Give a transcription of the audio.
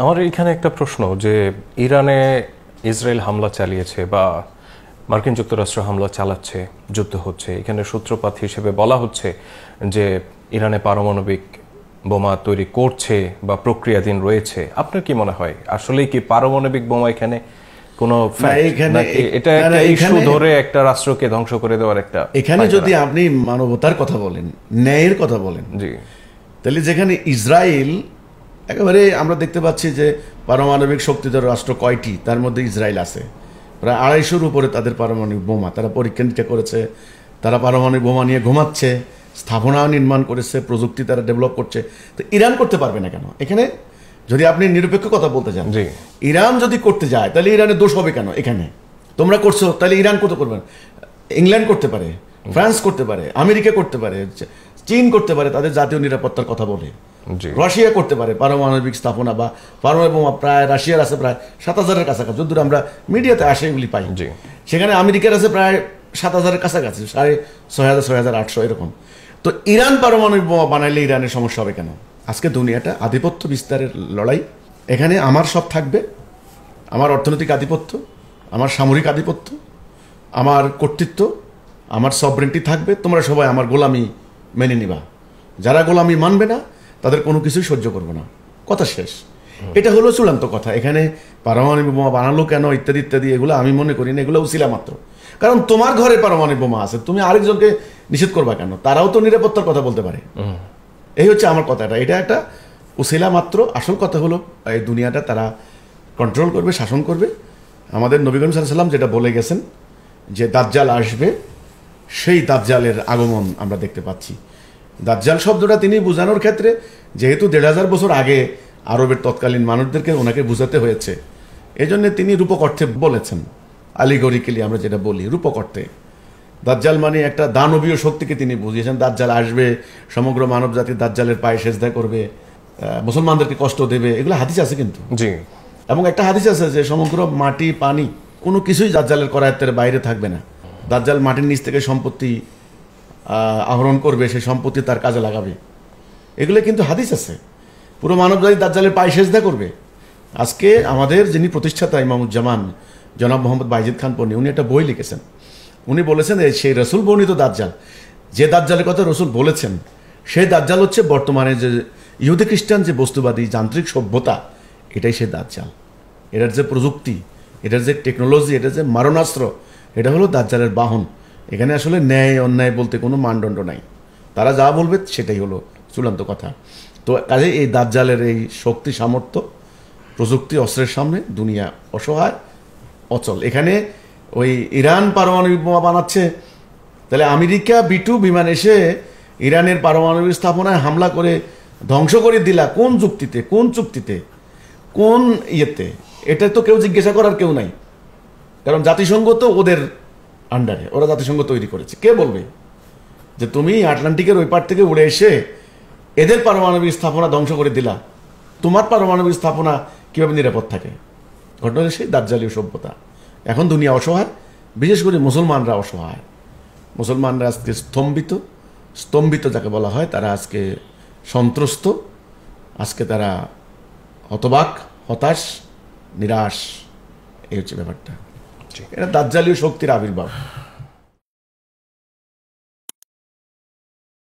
আমার এইখানে একটা প্রশ্ন যে ইরানে ইসরায়েল হামলা চালিয়েছে বা মার্কিন যুক্তরাষ্ট্র হামলা চালাচ্ছে, যুদ্ধ হচ্ছে, এখানে সূত্রপাত হিসেবে বলা হচ্ছে যে ইরানে পারমাণবিক বোমা তৈরি করছে বা প্রক্রিয়াধীন রয়েছে। আপনার কি মনে হয় আসলেই কি পারমাণবিক বোমা এখানে কোনো এটা একটা ইস্যু ধরে একটা রাষ্ট্রকে ধ্বংস করে দেওয়ার একটা? এখানে যদি আপনি মানবতার কথা বলেন, ন্যায়ের কথা বলেন, জি, তাহলে যেখানে ইসরায়েল একেবারে আমরা দেখতে পাচ্ছি যে পারমাণবিক শক্তিধর রাষ্ট্র কয়টি, তার মধ্যে ইসরায়েল আছে। প্রায় 250-র উপরে তাদের পারমাণবিক বোমা, তারা পরীক্ষা নিরীক্ষা করেছে, তারা পারমাণবিক বোমা নিয়ে ঘুমাচ্ছে, স্থাপনাও নির্মাণ করেছে, প্রযুক্তি তারা ডেভেলপ করছে। তো ইরান করতে পারবে না কেন? এখানে যদি আপনি নিরপেক্ষ কথা বলতে চান, ইরান যদি করতে যায় তাহলে ইরানের দোষ হবে কেন? এখানে তোমরা করছো, তাহলে ইরান করতে পারবে না? ইংল্যান্ড করতে পারে, ফ্রান্স করতে পারে, আমেরিকা করতে পারে, চীন করতে পারে, তাদের জাতীয় নিরাপত্তার কথা বলে। রাশিয়া করতে পারে পারমাণবিক স্থাপনা বা পারমাণবিক বোমা, প্রায় রাশিয়ার আছে প্রায় 7000-এর কাছাকাছি, যদ্দূর আমরা মিডিয়াতে আসে এগুলি পাই। সেখানে আমেরিকার আছে প্রায় 7000-এর কাছাকাছি, 6500, 6800 এরকম। তো ইরান পারমাণবিক বোমা বানাইলে ইরানের সমস্যা হবে কেন? আজকে দুনিয়াটা আধিপত্য বিস্তারের লড়াই। এখানে আমার সব থাকবে, আমার অর্থনৈতিক আধিপত্য, আমার সামরিক আধিপত্য, আমার কর্তৃত্ব, আমার সভরেন্টি থাকবে। তোমরা সবাই আমার গোলামি মেনে নিবা। যারা গোলামি মানবে না তাদের কোনো কিছুই সহ্য করবে না, কথা শেষ। এটা হলো চূড়ান্ত কথা। এখানে পারমাণবিক বোমা বানালো কেন ইত্যাদি ইত্যাদি, এগুলো আমি মনে করি না, এগুলো উছিলা মাত্র। কারণ তোমার ঘরে পারমাণবিক বোমা আছে, তুমি আরেকজনকে নিষেধ করবা কেন? তারাও তো নিরাপত্তার কথা বলতে পারে। এই হচ্ছে আমার কথাটা। এটা একটা উছিলা মাত্র। আসল কথা হলো এই দুনিয়াটা তারা কন্ট্রোল করবে, শাসন করবে। আমাদের নবী করিম সাল্লাল্লাহু আলাইহি ওয়াসাল্লাম যেটা বলে গেছেন যে দাজ্জাল আসবে, সেই দাজ্জালের আগমন আমরা দেখতে পাচ্ছি। দাজ্জাল শব্দটা তিনি বোঝানোর ক্ষেত্রে, যেহেতু 1500 বছর আগে আরবের তৎকালীন মানুষদেরকে ওনাকে বুঝাতে হয়েছে, এই জন্য তিনি রূপক অর্থে বলেছেন, আলিগরিক্যালি আমরা যেটা বলি রূপক অর্থে। দাজ্জাল মানে একটা দানবীয় শক্তিকে তিনি বুঝিয়েছেন। দাজ্জাল আসবে, সমগ্র মানব জাতি দাজ্জালের পায়ে সেজদা করবে, মুসলমানদেরকে কষ্ট দেবে, এগুলো হাদিস আছে কিন্তু। জি। এবং একটা হাদিস আছে যে সমগ্র মাটি পানি কোনো কিছুই দাজ্জালের করায়ত্তের বাইরে থাকবে না। দাজ্জাল মাটির নিচ থেকে সম্পত্তি আহরণ করবে, সেই সম্পত্তি তার কাজে লাগাবে। এগুলো কিন্তু হাদিস আছে। পুরো মানব জাতি দাজ্জালের পায়ে সেজদা করবে। আজকে আমাদের যিনি প্রতিষ্ঠাতা ইমামুজ্জামান জনাব মোহাম্মদ বাইজিদ খান পন্নী, উনি একটা বই লিখেছেন। উনি বলেছেন সেই রসুল বর্ণিত দাজ্জাল, যে দাজ্জালের কথা রসুল বলেছেন, সেই দাজ্জাল হচ্ছে বর্তমানে যে ইহুদি খ্রিস্টান যে বস্তুবাদী যান্ত্রিক সভ্যতা, এটাই সেই দাজ্জাল। এটার যে প্রযুক্তি, এটার যে টেকনোলজি, এটার যে মারণাস্ত্র, এটা হলো দাজ্জালের বাহন। এখানে আসলে ন্যায় অন্যায় বলতে কোনো মানদণ্ড নাই। তারা যা বলবে সেটাই হলো চূড়ান্ত কথা। তো কাজে এই দাজ্জালের এই শক্তি, সামর্থ্য, প্রযুক্তি, অস্ত্রের সামনে দুনিয়া অসহায়, অচল। এখানে ওই ইরান পারমাণবিক বোমা বানাচ্ছে, তাহলে আমেরিকা B-2 বিমান এসে ইরানের পারমাণবিক স্থাপনায় হামলা করে ধ্বংস করে দিলা কোন যুক্তিতে, কোন চুক্তিতে, কোন ইয়েতে? এটা তো কেউ জিজ্ঞাসা করার কেউ নাই। কারণ জাতিসংঘ তো ওদের আন্ডারে, ওরা জাতিসংঘ তৈরি করেছে। কে বলবে যে তুমি আটলান্টিকের ওই পার থেকে উড়ে এসে এদের পারমাণবিক স্থাপনা ধ্বংস করে দিলা? তোমার পারমাণবিক স্থাপনা কিভাবে নিরাপদ থাকে? ঘটনা সেই দাজ্জালীয় সভ্যতা। এখন দুনিয়া অসহায়, বিশেষ করে মুসলমানরা অসহায়। মুসলমানরা আজকে স্তম্ভিত যাকে বলা হয়, তারা আজকে সন্ত্রস্ত, আজকে তারা হতবাক, হতাশ, নিরাশ। এই হচ্ছে ব্যাপারটা। এটা দাজ্জালীয় শক্তির আবির্ভাব।